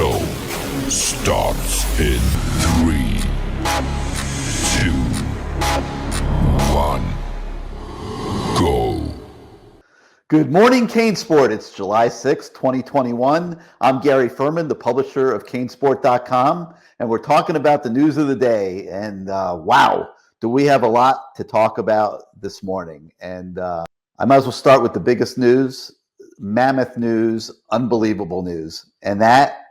show starts in 3, 2, 1, go. Good morning, CaneSport. It's July 6th, 2021. I'm Gary Ferman, the publisher of CaneSport.com, and we're talking about the news of the day. And wow, do we have a lot to talk about this morning. And I might as well start with the biggest news, mammoth news, unbelievable news. And that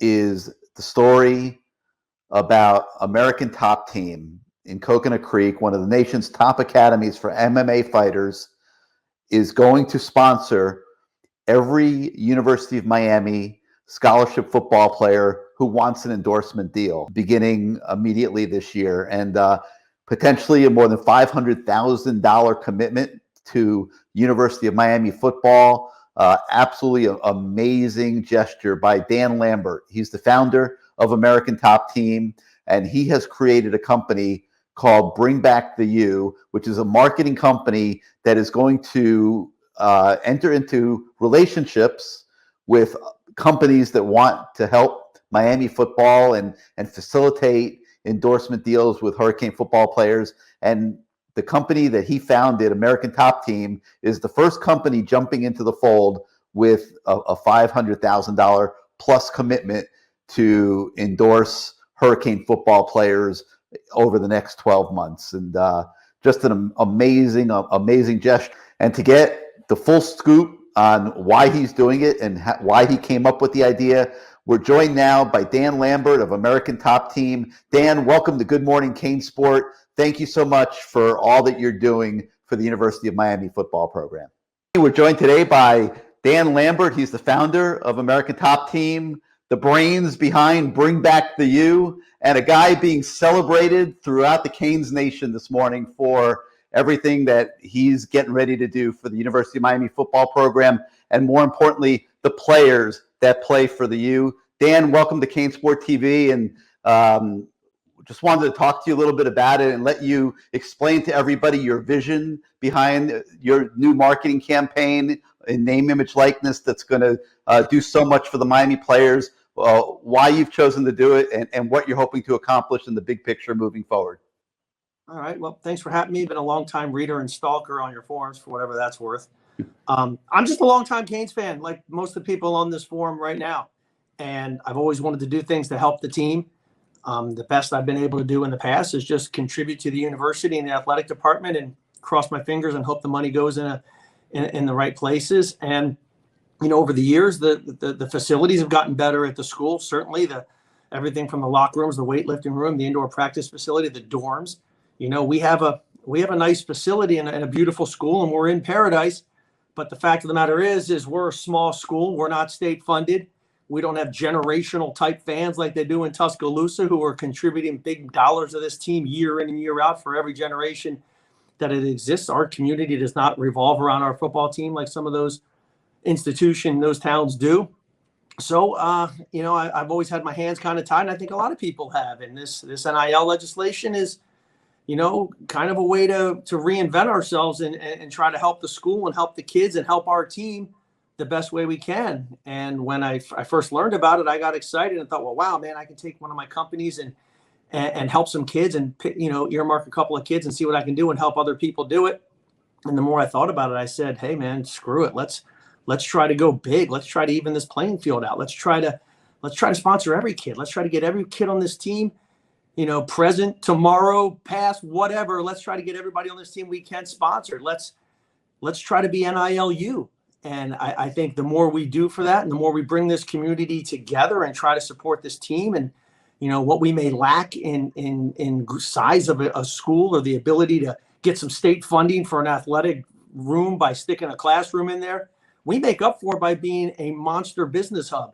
is the story about American Top Team in Coconut Creek, one of the nation's top academies for MMA fighters, is going to sponsor every University of Miami scholarship football player who wants an endorsement deal beginning immediately this year, and potentially a more than $500,000 commitment to University of Miami football. Absolutely amazing gesture by Dan Lambert. He's the founder of American Top Team, and he has created a company called Bring Back the U, which is a marketing company that is going to enter into relationships with companies that want to help Miami football and facilitate endorsement deals with Hurricane football players. And the company that he founded, American Top Team, is the first company jumping into the fold with a $500,000 plus commitment to endorse Hurricane football players over the next 12 months. And just an amazing gesture. And to get the full scoop on why he's doing it and why he came up with the idea, we're joined now by Dan Lambert of American Top Team. Dan, welcome to Good Morning CaneSport. Thank you so much for all that you're doing for the University of Miami football program. We're joined today by Dan Lambert. He's the founder of American Top Team, the brains behind Bring Back the U, and a guy being celebrated throughout the Canes Nation this morning for everything that he's getting ready to do for the University of Miami football program, and more importantly, the players that play for the U. Dan, welcome to CaneSport TV, and just wanted to talk to you a little bit about it and let you explain to everybody your vision behind your new marketing campaign in name, image, likeness that's going to do so much for the Miami players, why you've chosen to do it, and what you're hoping to accomplish in the big picture moving forward. All right. Well, thanks for having me. Been a long-time reader and stalker on your forums, for whatever that's worth. I'm just a long-time Canes fan, like most of the people on this forum right now. And I've always wanted to do things to help the team. The best I've been able to do in the past is just contribute to the university and the athletic department and cross my fingers and hope the money goes in the right places. And, you know, over the years, the facilities have gotten better at the school. Certainly everything from the locker rooms, the weightlifting room, the indoor practice facility, the dorms. You know, we have a nice facility and a beautiful school, and we're in paradise. But the fact of the matter is we're a small school. We're not state funded. We don't have generational type fans like they do in Tuscaloosa, who are contributing big dollars to this team year in and year out for every generation that it exists. Our community does not revolve around our football team like some of those those towns do. So, you know, I've always had my hands kind of tied, and I think a lot of people have. And this NIL legislation is, you know, kind of a way to reinvent ourselves and try to help the school and help the kids and help our team the best way we can. And when I first learned about it, I got excited and thought, well, wow, man, I can take one of my companies and help some kids and, you know, earmark a couple of kids and see what I can do and help other people do it. And the more I thought about it, I said, hey, man, screw it. Let's try to go big. Let's try to even this playing field out. Let's try to sponsor every kid. Let's try to get every kid on this team, you know, present, tomorrow, past, whatever. Let's try to get everybody on this team we can sponsor. Let's try to be NILU. And I think the more we do for that and the more we bring this community together and try to support this team, and, you know, what we may lack in size of a school or the ability to get some state funding for an athletic room by sticking a classroom in there, we make up for by being a monster business hub.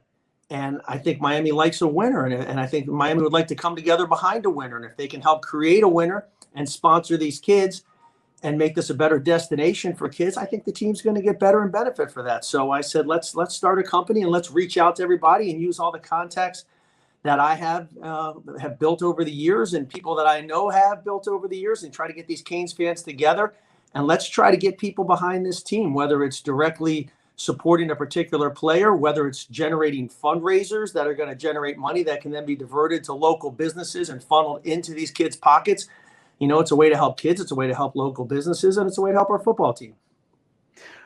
And I think Miami likes a winner, and I think Miami would like to come together behind a winner. And if they can help create a winner and sponsor these kids and make this a better destination for kids, I think the team's going to get better and benefit for that. So I said, let's start a company and let's reach out to everybody and use all the contacts that I have built over the years and people that I know have built over the years, and try to get these Canes fans together. And let's try to get people behind this team, whether it's directly supporting a particular player, whether it's generating fundraisers that are going to generate money that can then be diverted to local businesses and funneled into these kids' pockets. It's a way to help kids, it's a way to help local businesses, and it's a way to help our football team.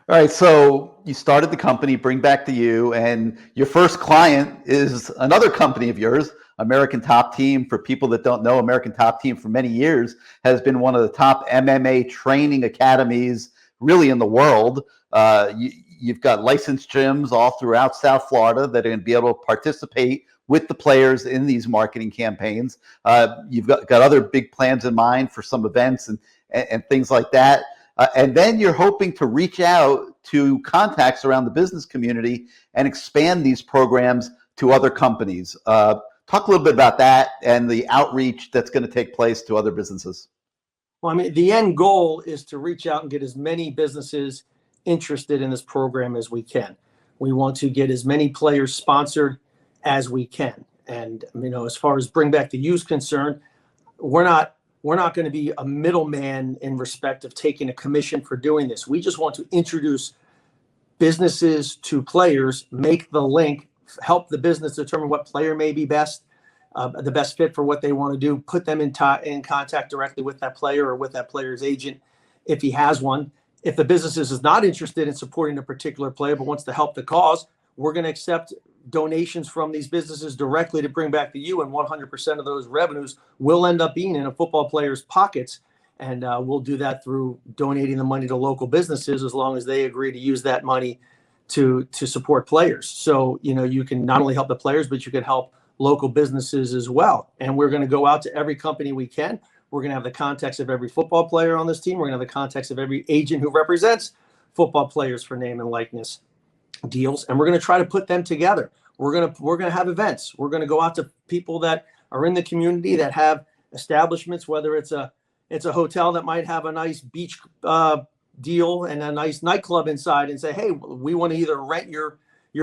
All right, so you started the company, Bring Back to You, and your first client is another company of yours, American Top Team. For people that don't know, American Top Team for many years has been one of the top MMA training academies really in the world. You've got licensed gyms all throughout South Florida that are going to be able to participate with the players in these marketing campaigns. You've got other big plans in mind for some events and things like that. And then you're hoping to reach out to contacts around the business community and expand these programs to other companies. Talk a little bit about that and the outreach that's going to take place to other businesses. Well, I mean, the end goal is to reach out and get as many businesses interested in this program as we can. We want to get as many players sponsored as we can. And, as far as Bring Back the You is concerned, we're not going to be a middleman in respect of taking a commission for doing this. We just want to introduce businesses to players, make the link, help the business determine what player may be best, the best fit for what they want to do, put them in contact directly with that player or with that player's agent if he has one. If the business is not interested in supporting a particular player but wants to help the cause, we're going to accept donations from these businesses directly to Bring Back the You, and 100% of those revenues will end up being in a football player's pockets. And we'll do that through donating the money to local businesses as long as they agree to use that money to support players. So, you can not only help the players, but you can help local businesses as well. And we're going to go out to every company we can. We're going to have the contacts of every football player on this team. We're going to have the contacts of every agent who represents football players for name and likeness deals, and we're going to try to put them together. We're going to have events. We're going to go out to people that are in the community that have establishments, whether it's a hotel that might have a nice beach deal and a nice nightclub inside, and say, hey, we want to either rent your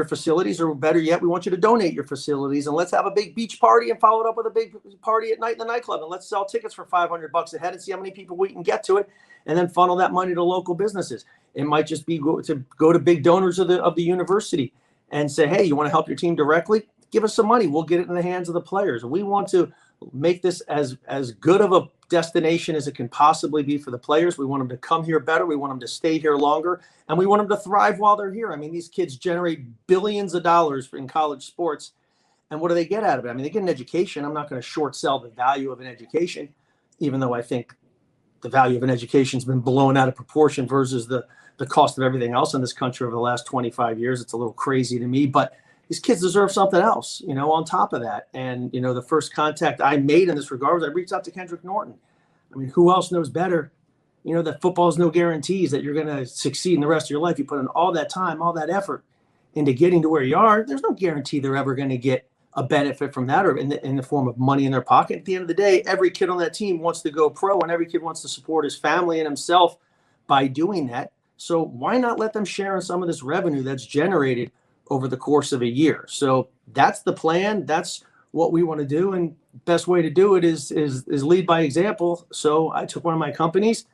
facilities, or better yet, we want you to donate your facilities, and let's have a big beach party and follow it up with a big party at night in the nightclub, and let's sell tickets for $500 a head and see how many people we can get to it, and then funnel that money to local businesses. It might just be go to big donors of the university and say, hey, you want to help your team directly? Give us some money. We'll get it in the hands of the players. We want to make this as good of a destination as it can possibly be for the players. We want them to come here better. We want them to stay here longer, and we want them to thrive while they're here. I mean, these kids generate billions of dollars in college sports, and what do they get out of it? I mean, they get an education. I'm not going to short sell the value of an education, even though I think the value of an education has been blown out of proportion versus the cost of everything else in this country over the last 25 years. It's a little crazy to me, but these kids deserve something else, on top of that. And, the first contact I made in this regard was I reached out to Kendrick Norton. I mean, who else knows better, that football is no guarantees that you're going to succeed in the rest of your life. You put in all that time, all that effort into getting to where you are. There's no guarantee they're ever going to get a benefit from that, or in the form of money in their pocket. At the end of the day, every kid on that team wants to go pro, and every kid wants to support his family and himself by doing that. So why not let them share in some of this revenue that's generated over the course of a year? So that's the plan. That's what we want to do. And best way to do it is lead by example. So I took one of my companies,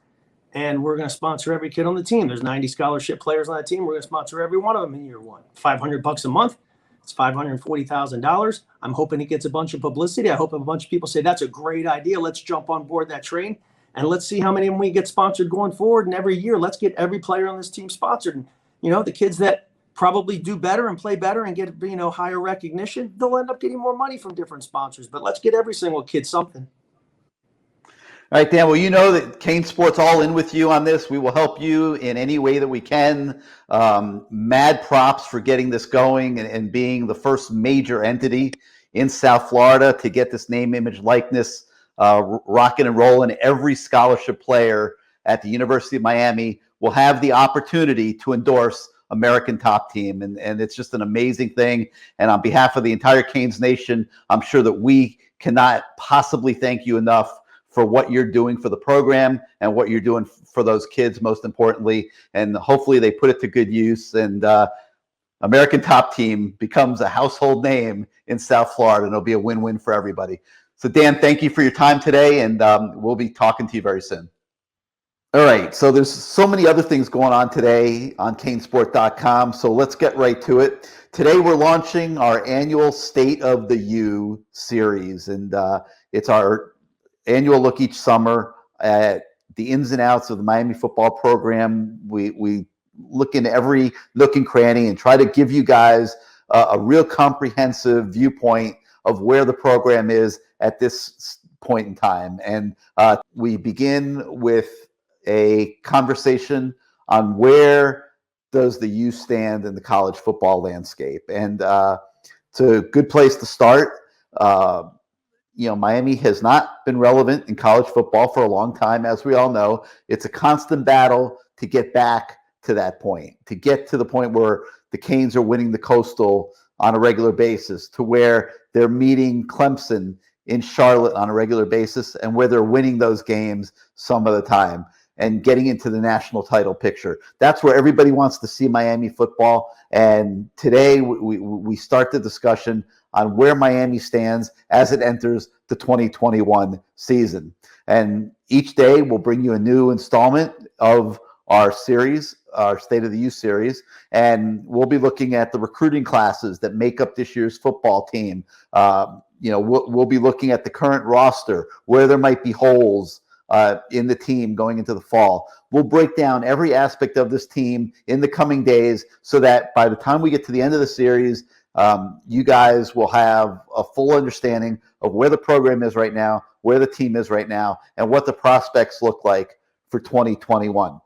and we're going to sponsor every kid on the team. There's 90 scholarship players on that team. We're going to sponsor every one of them in year one. $500 a month. It's $540,000. I'm hoping it gets a bunch of publicity. I hope a bunch of people say, that's a great idea. Let's jump on board that train. And let's see how many of them we get sponsored going forward. And every year, let's get every player on this team sponsored. And, the kids that probably do better and play better and get, higher recognition, they'll end up getting more money from different sponsors. But let's get every single kid something. All right, Dan, well, you know that CaneSport's all in with you on this. We will help you in any way that we can. Mad props for getting this going and being the first major entity in South Florida to get this name, image, likeness rocking and rolling. Every scholarship player at the University of Miami will have the opportunity to endorse American Top Team. And it's just an amazing thing. And on behalf of the entire Canes Nation, I'm sure that we cannot possibly thank you enough for what you're doing for the program and what you're doing for those kids, most importantly. And hopefully they put it to good use, and American Top Team becomes a household name in South Florida, and it'll be a win-win for everybody. So Dan, thank you for your time today, and we'll be talking to you very soon. All right, so there's so many other things going on today on CaneSport.com, so let's get right to it. Today we're launching our annual State of the U series, and it's our annual look each summer at the ins and outs of the Miami football program. We look into every nook and cranny and try to give you guys a real comprehensive viewpoint of where the program is at this point in time. And we begin with a conversation on where does the U stand in the college football landscape. And it's a good place to start. Miami has not been relevant in college football for a long time, as we all know. It's a constant battle to get back to that point, to get to the point where the Canes are winning the Coastal on a regular basis, to where they're meeting Clemson in Charlotte on a regular basis, and where they're winning those games some of the time and getting into the national title picture. That's where everybody wants to see Miami football. And today we start the discussion on where Miami stands as it enters the 2021 season. And each day we'll bring you a new installment of our series, our State of the U series, and we'll be looking at the recruiting classes that make up this year's football team. We'll be looking at the current roster, where there might be holes in the team going into the fall. We'll break down every aspect of this team in the coming days so that by the time we get to the end of the series, you guys will have a full understanding of where the program is right now, where the team is right now, and what the prospects look like for 2021.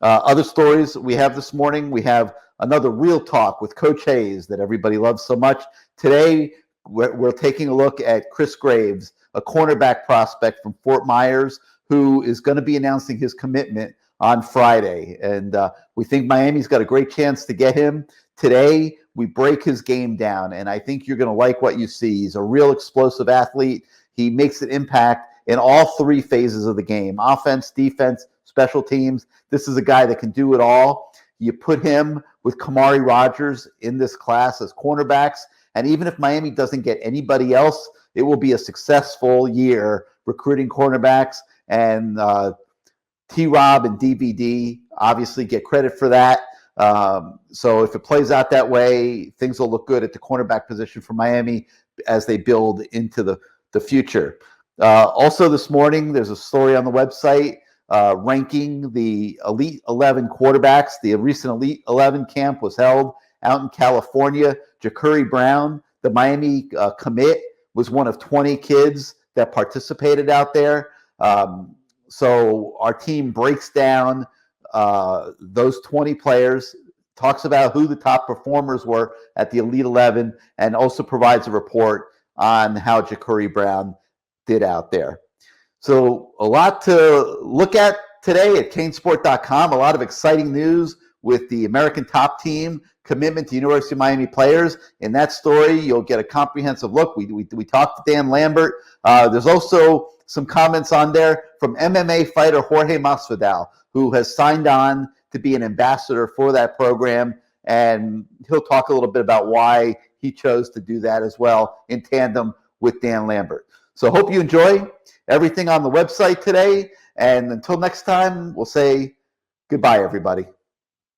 Other stories we have this morning, we have another real talk with Coach Hayes that everybody loves so much. Today, we're taking a look at Chris Graves, a cornerback prospect from Fort Myers, who is going to be announcing his commitment on Friday. And we think Miami's got a great chance to get him. Today, we break his game down, and I think you're going to like what you see. He's a real explosive athlete. He makes an impact in all three phases of the game: offense, defense, special teams. This is a guy that can do it all. You put him with Kamari Rogers in this class as cornerbacks, and even if Miami doesn't get anybody else, it will be a successful year recruiting cornerbacks. And T-Rob and DVD obviously get credit for that. So if it plays out that way, things will look good at the cornerback position for Miami as they build into the future. Also this morning, there's a story on the website ranking the Elite 11 quarterbacks. The recent Elite 11 camp was held out in California. Ja'Cory Brown, the Miami commit, was one of 20 kids that participated out there. So our team breaks down those 20 players, talks about who the top performers were at the Elite 11, and also provides a report on how Ja'Cory Brown did out there. So a lot to look at today at CaneSport.com. A lot of exciting news with the American Top Team commitment to University of Miami players. In that story, you'll get a comprehensive look. We talked to Dan Lambert. There's also some comments on there from MMA fighter Jorge Masvidal, who has signed on to be an ambassador for that program, and he'll talk a little bit about why he chose to do that as well in tandem with Dan Lambert. So hope you enjoy everything on the website today, and until next time, we'll say goodbye, everybody.